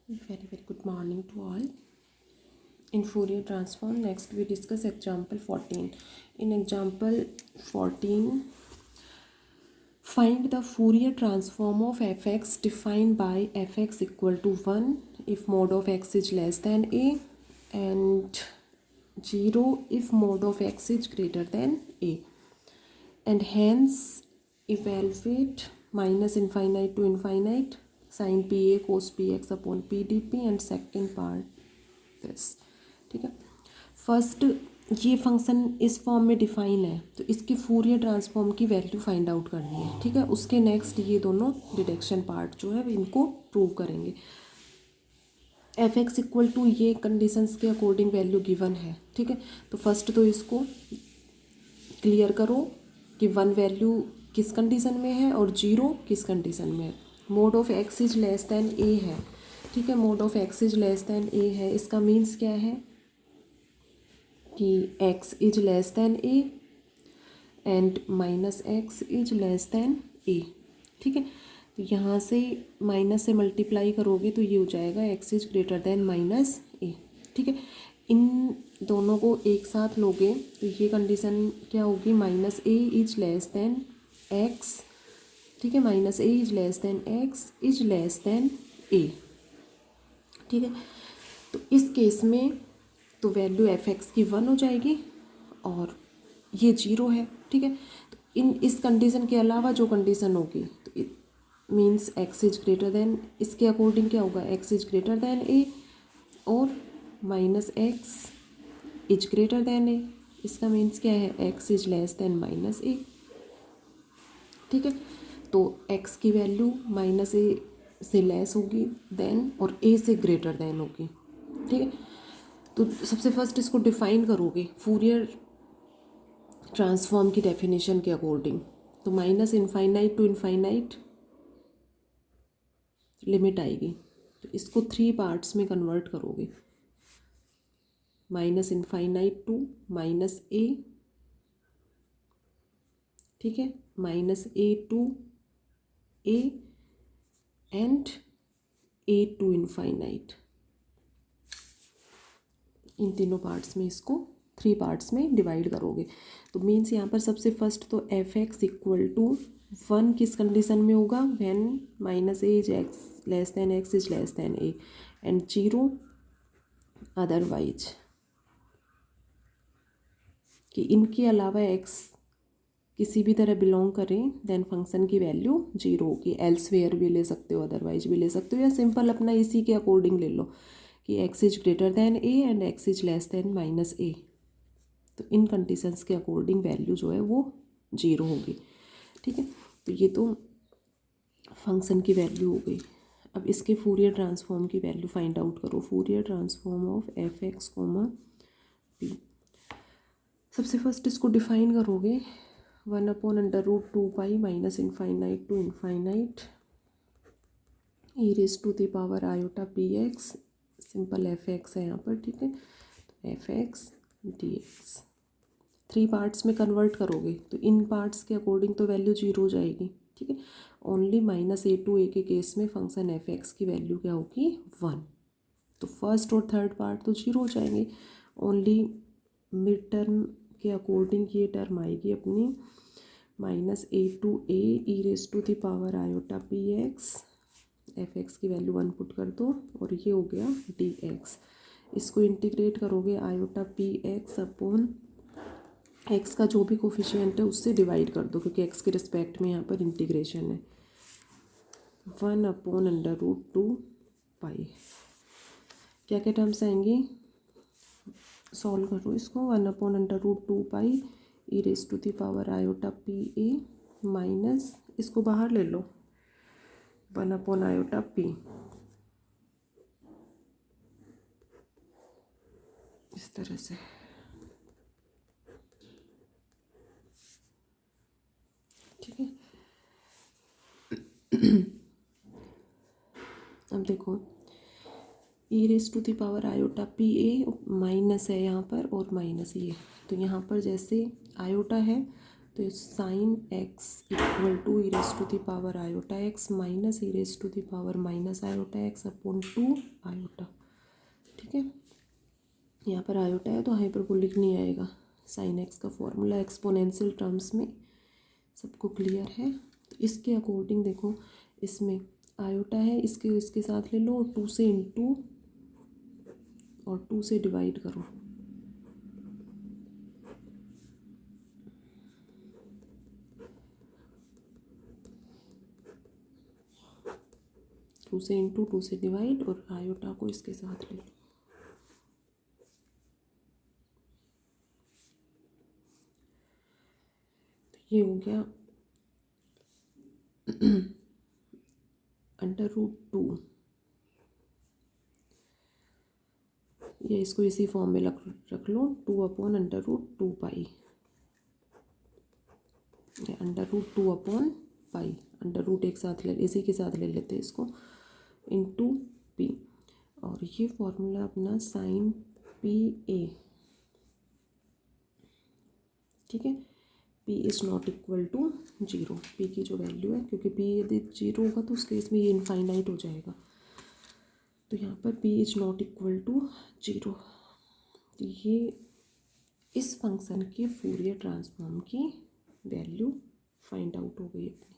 Very, very good morning to all. In Fourier transform, next we discuss example 14. In example 14, find the Fourier transform of fx defined by fx equal to 1 if mod of x is less than a and 0 if mod of x is greater than a, and hence evaluate minus infinite to infinite sin pa cos px upon p dp and second part this. ठीक है, first ये function इस form में define है तो इसकी Fourier transform की value find out करनी है. ठीक है, उसके नेक्स्ट ये दोनों डिडक्शन पार्ट जो है इनको प्रूव करेंगे. एफ एक्स इक्वल टू ये कंडीशंस के अकॉर्डिंग वैल्यू गिवन है. ठीक है, तो फर्स्ट तो इसको क्लियर करो कि 1 वैल्यू किस कंडीशन में है और 0 किस कंडीशन में है. Mod of x is less than a है. ठीक है, mod of x is less than a है. इसका मीन्स क्या है कि x is less than a and minus x is less than a. ठीक है, तो यहाँ से माइनस से मल्टीप्लाई करोगे तो ये हो जाएगा x is greater than minus a. ठीक है, इन दोनों को एक साथ लोगे तो ये कंडीशन क्या होगी, minus a is less than x. ठीक है, minus a is less than x is less than a. ठीक है, तो इस केस में तो वैल्यू एफ एक्स की 1 हो जाएगी और ये 0 है. ठीक है, तो इस कंडीशन के अलावा जो कंडीशन होगी तो means x is greater than, इसके अकॉर्डिंग क्या होगा, x is greater than a और minus x is greater than a. इसका मीन्स क्या है, x is less than minus a. ठीक है, तो एक्स की वैल्यू माइनस ए से लेस होगी देन और ए से ग्रेटर देन होगी. ठीक है, तो सबसे फर्स्ट इसको डिफाइन करोगे फूरियर ट्रांसफॉर्म की डेफिनेशन के अकॉर्डिंग. तो minus infinite to infinite limit आएगी तो इसको 3 पार्ट्स में कन्वर्ट करोगे. Minus infinite to minus a. ठीक है, minus A to a and a to infinite. इन तीनों पार्ट्स में इसको 3 पार्ट्स में डिवाइड करोगे. तो मीन्स यहाँ पर सबसे फर्स्ट तो एफ एक्स इक्वल टू 1 किस कंडीशन में होगा, when minus a is x less than x is less than a and 0 otherwise. कि इनके अलावा एक्स किसी भी तरह बिलोंग करें देन फंक्शन की वैल्यू 0 होगी. एल्सवेयर भी ले सकते हो, अदरवाइज भी ले सकते हो, या सिंपल अपना इसी के अकॉर्डिंग ले लो कि x is greater than a and x is less than minus a. तो इन कंडीशंस के अकॉर्डिंग वैल्यू जो है वो 0 होगी. ठीक है, तो ये तो फंक्शन की वैल्यू हो गई. अब इसके फूरियर ट्रांसफॉर्म की वैल्यू फाइंड आउट करो. Fourier transform of F x comma P. सबसे फर्स्ट इसको डिफाइन करोगे 1/√2 minus infinite to infinite E raise to the power iota P X. Simple F X है यहाँ पर. ठीक है, तो F x D X 3 parts में कन्वर्ट करोगे तो इन पार्ट्स के अकॉर्डिंग तो वैल्यू 0 हो जाएगी. ठीक है, ओनली माइनस ए टू ए के केस में फंक्शन एफ एक्स की वैल्यू क्या होगी, 1. तो फर्स्ट और थर्ड पार्ट तो 0 हो जाएंगे. ओनली मिड टर्म के अकॉर्डिंग ये टर्म आएगी अपनी minus A to A E raise to the power iota P x. F x की वैल्यू 1 पुट कर दो और ये हो गया डी एक्स. इसको इंटीग्रेट करोगे iota P x upon X का जो भी कोफिशिएंट है उससे डिवाइड कर दो क्योंकि एक्स के रिस्पेक्ट में यहाँ पर इंटीग्रेशन है. 1/√2 पाई. क्या क्या टर्म्स आएंगी, सॉल्व करो इसको. 1/√2 pi e raise to the power iota p a minus इसको बाहर ले लो 1 आयोटा पी. इस तरह से. ठीक है, अब देखो e raise to the power iota p a minus है यहाँ पर और माइनस ये. तो यहाँ पर जैसे आयोटा है तो sine X equal to E raise to the power iota X minus E raise to the power minus iota X upon 2 iota. ठीक है, यहाँ पर आयोटा है तो हाइपरबोलिक नहीं आएगा। साइन एक्स का फॉर्मूला एक्सपोनेंशियल टर्म्स में सबको क्लियर है। तो इसके अकॉर्डिंग देखो, इसमें आयोटा है, इसके साथ ले लो और 2 से इंटू और 2 से डिवाइड करो। टू से इंटू 2 से डिवाइड और आयोटा को इसके साथ ले लो। तो ये हो गया √2। ये इसको इसी फॉर्म में रख लो, 2/√2 पाई, √2 अपॉन पाई, अंडर रूट एक साथ इसी के साथ ले लेते हैं इसको, इंटू पी। और ये फॉर्मूला अपना साइन पी ए। ठीक है, P is not equal to 0। P की जो वैल्यू है, क्योंकि पी यदि 0 होगा तो उस केस में ये इनफाइनाइट हो जाएगा। तो यहाँ पर p is not equal to 0। तो ये इस फंक्शन के फूरियर ट्रांसफॉर्म की वैल्यू फाइंड आउट हो गई अपनी।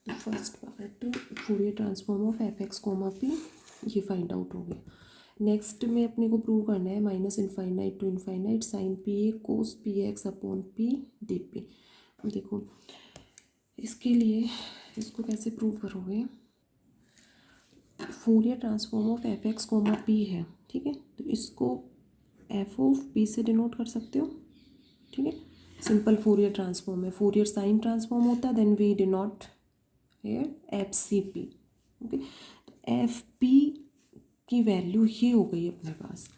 तो first part Fourier transform of F x comma p ये फाइंड आउट हो गया। नेक्स्ट में अपने को प्रूव करना है minus infinite to infinite sine p a cos p x upon p d p. देखो इसके लिए इसको कैसे प्रूव करोगे। Fourier transform of F x comma p है, ठीक है, तो इसको एफ ऑफ पी से डिनोट कर सकते हो। ठीक है, सिंपल फूरियर ट्रांसफॉर्म है। फूरियर साइन ट्रांसफॉर्म होता है, then we denote here f c p. Okay, तो एफ पी की वैल्यू ये हो गई अपने पास।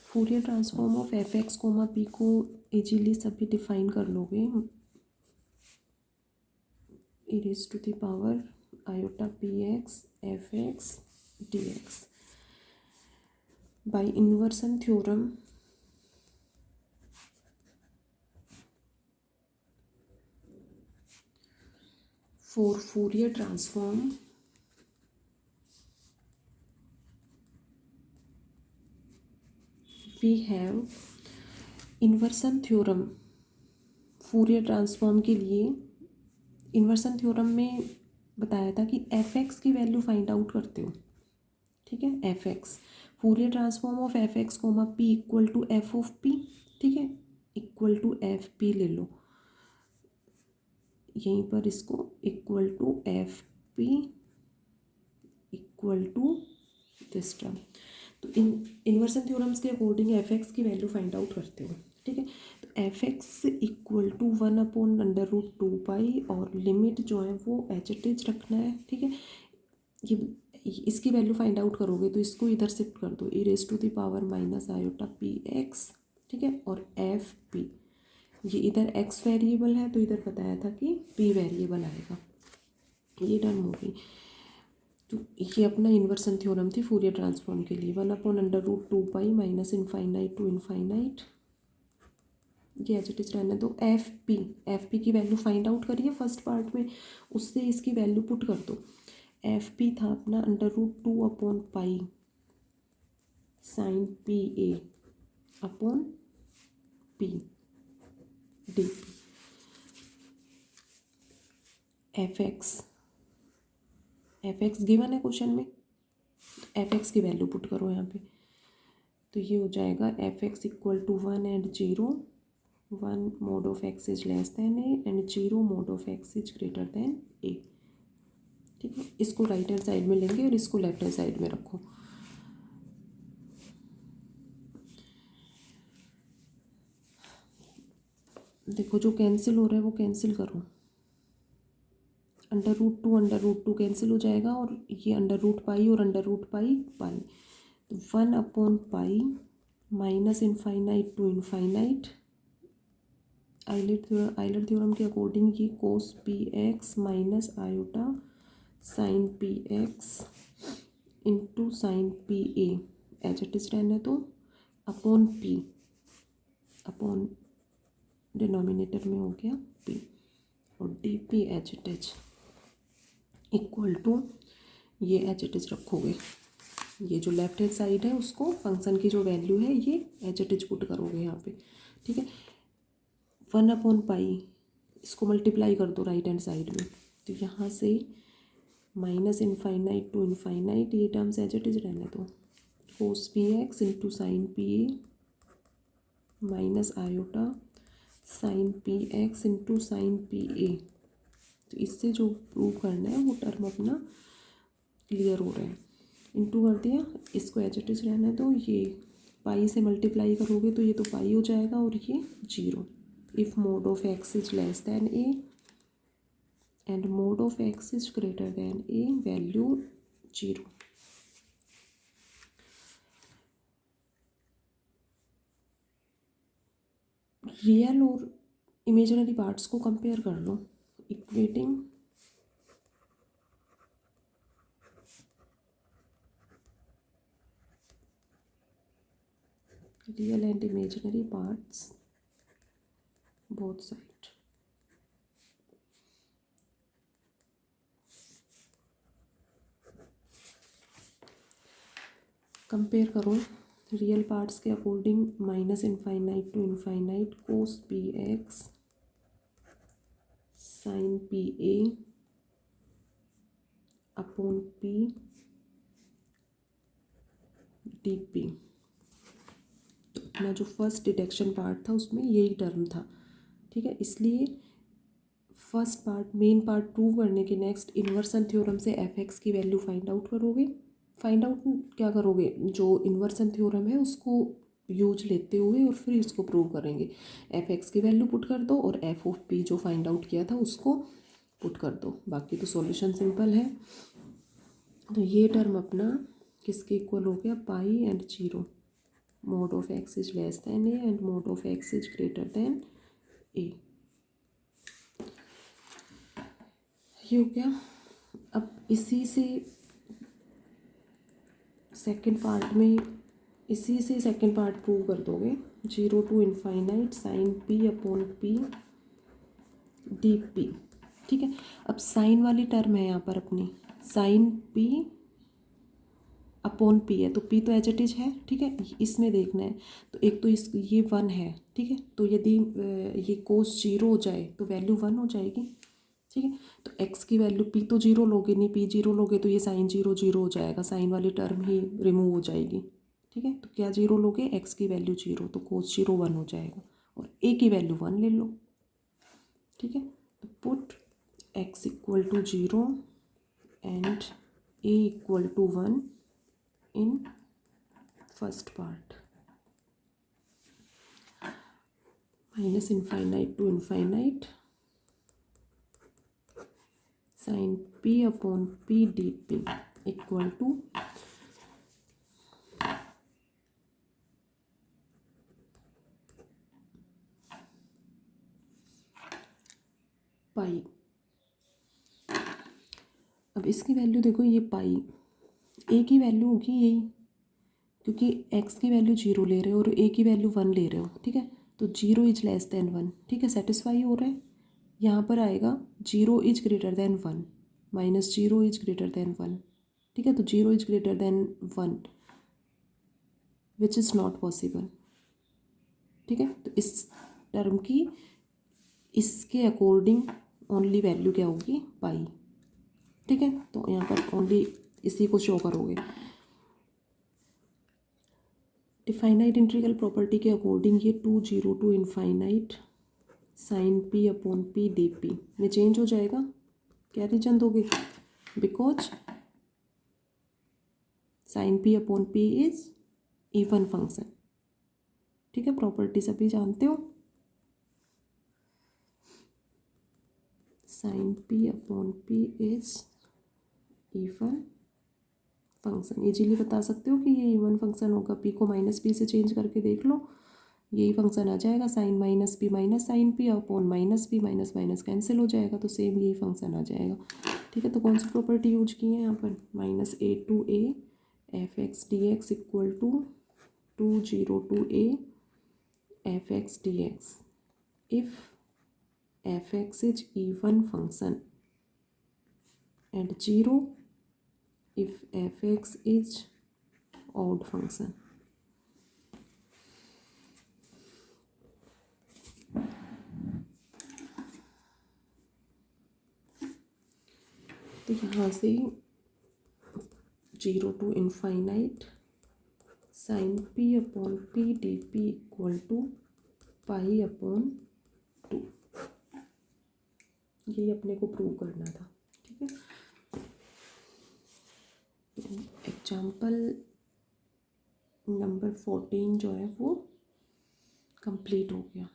Fourier transform of F x comma p को इजीली सभी डिफाइन कर लोगे। E raise to the power iota P x F x D x by inversion theorem for Fourier transform we have inversion theorem. Fourier transform के लिए inversion theorem में बताया था कि एफ एक्स की वैल्यू फाइंड आउट करते हो। ठीक है, f x Fourier transform of F x comma p equal to f of p. ठीक है, इक्वल टू एफ पी ले लो, यहीं पर इसको equal to f p equal to this term. तो इन्वर्सन थ्योरम्स के अकॉर्डिंग एफ एक्स की value find out करते हो। ठीक है, तो F x equal to 1/√2 pi और लिमिट जो है वो एच एट एच रखना है। ठीक है, ये इसकी वैल्यू फाइंड आउट करोगे तो इसको इधर शिफ्ट कर दो, e raise to the power minus iota P x. ठीक है, और एफ पी ये इधर एक्स वेरिएबल है तो इधर बताया था कि पी वेरिएबल आएगा। ये डन हो गई। तो ये अपना इन्वर्सन थ्योरम थी फूरियर ट्रांसफॉर्म के लिए। 1/√2 pi minus infinite to infinite, ये एच इट इज रहने दो। एफ पी की वैल्यू फाइंड आउट करिए फर्स्ट पार्ट में, उससे इसकी वैल्यू पुट कर दो। एफ पी था अपना √2 upon pi sine p a upon p d p. F x given है क्वेश्चन में, एफ एक्स की वैल्यू पुट करो यहाँ पे। तो ये हो जाएगा f x equal to 1 and 0, 1 mod of x is less than a and 0 mod of x is greater than a. ठीक है, इसको राइट हैंड साइड में लेंगे और इसको लेफ्ट हैंड साइड में रखो। देखो जो कैंसिल हो रहा है वो कैंसिल करो, √2 कैंसिल हो जाएगा और ये √पाई और √पाई पाई, तो 1/पाई minus infinite to infinite. Euler theorem के अकॉर्डिंग ये cos p x minus iota sine p x into sine p a h it is रहने दो, अपॉन पी, अपॉन डिनोमिनेटर में हो गया पी, और d p h it is equal to, ये h it is रखोगे, ये जो लेफ्ट हैंड साइड है उसको फंक्शन की जो वैल्यू है ये एच इट इज पुट करोगे यहाँ पे, ठीक है। 1/पाई इसको मल्टीप्लाई कर दो राइट हैंड साइड में, तो यहाँ से माइनस इनफाइनाइट टू इनफाइनाइट, ये टर्म्स एच इट इज रहने दो, cos p x into sine p a minus iota sine p x into sine p a. तो इससे जो प्रूव करना है वो टर्म अपना क्लियर हो रहा है, इंटू कर दिया, इसको एच इट इज रहने दो, ये पाई से मल्टीप्लाई करोगे तो ये तो पाई हो जाएगा और ये 0। If mod of x is less than a and mod of x is greater than a, value 0। Real और इमेजिनरी पार्ट्स को कंपेयर कर लो, equating real and imaginary parts both side. Compare करो रियल पार्ट्स के according, minus infinite to infinite cos p x sine p a upon p d p. तो अपना जो first deduction part था उसमें यही टर्म था, ठीक है। इसलिए first part, main part prove करने के नेक्स्ट इन्वर्सन थ्योरम से एफ एक्स की वैल्यू फाइंड आउट करोगे। फाइंड आउट क्या करोगे, जो इन्वर्सन थ्योरम है उसको यूज लेते हुए और फिर इसको प्रूव करेंगे। एफ एक्स की वैल्यू पुट कर दो और एफ ऑफ पी जो फाइंड आउट किया था उसको पुट कर दो, बाकी तो सॉल्यूशन सिंपल है। तो ये टर्म अपना किसके इक्वल हो गया, pi and 0, mod of x is less than a and mod of x is greater than a. ये हो गया। अब इसी से सेकंड पार्ट प्रूव कर दोगे, 0 to infinite sine p upon p d p, ठीक है। अब साइन वाली टर्म है यहाँ पर अपनी, साइन पी अपॉन पी है, तो पी तो एच इट इज है, ठीक है। इसमें देखना है, तो एक तो इस ये 1 है, ठीक है। तो यदि ये कोस 0 हो जाए तो वैल्यू 1 हो जाएगी, ठीक है। तो एक्स की वैल्यू, पी तो 0 लोगे नहीं, पी 0 लोगे तो ये साइन 0 0 हो जाएगा, साइन वाली टर्म ही रिमूव हो जाएगी, ठीक है। तो क्या 0 लोगे, एक्स की वैल्यू 0, तो कोस 0 1 हो जाएगा, और ए की वैल्यू 1 ले लो, ठीक है। तो put x equal to 0 and a equal to 1 in first part, minus infinite to infinite sin p upon p dp equal to पाई। अब इसकी वैल्यू देखो, ये पाई, ए की वैल्यू होगी यही, क्योंकि एक्स की वैल्यू 0 ले रहे हो और ए की वैल्यू 1 ले रहे हो, ठीक है। तो 0 इज लेस दैन 1, ठीक है, सेटिस्फाई हो रहा है। यहाँ पर आएगा 0 is greater then 1 minus 0 is greater then 1, ठीक है। तो 0 is greater then 1 which is not possible, ठीक है। तो इस टर्म की इसके अकॉर्डिंग ओनली वैल्यू क्या होगी, पाई, ठीक है। तो यहाँ पर ओनली इसी को शो करोगे। डिफाइनाइट इंटीग्रल प्रॉपर्टी के अकॉर्डिंग ये 2 0 to infinite sine p upon p d p में चेंज हो जाएगा। क्या रीजन दोगे, because sine p upon p is even function, ठीक है। प्रॉपर्टी सभी जानते हो, sine p upon p is even function. Easily बता सकते हो कि ये इवन फंक्शन होगा, पी को माइनस पी से चेंज करके देख लो, यही फंक्शन आ जाएगा, sign minus p minus sine p upon minus p, minus minus cancel हो जाएगा, तो सेम यही फंक्शन आ जाएगा, ठीक है। तो कौन सी प्रॉपर्टी यूज की है यहाँ पर, -a to a f x D x equal to two zero to a f x D x if f x is even function at zero if f(x) is odd function. तो यहाँ से 0 to infinite sin p upon p dp equal to pi upon 2, ये अपने को prove करना था। ठीक है, एग्जाम्पल नंबर 14 जो है वो कंप्लीट हो गया।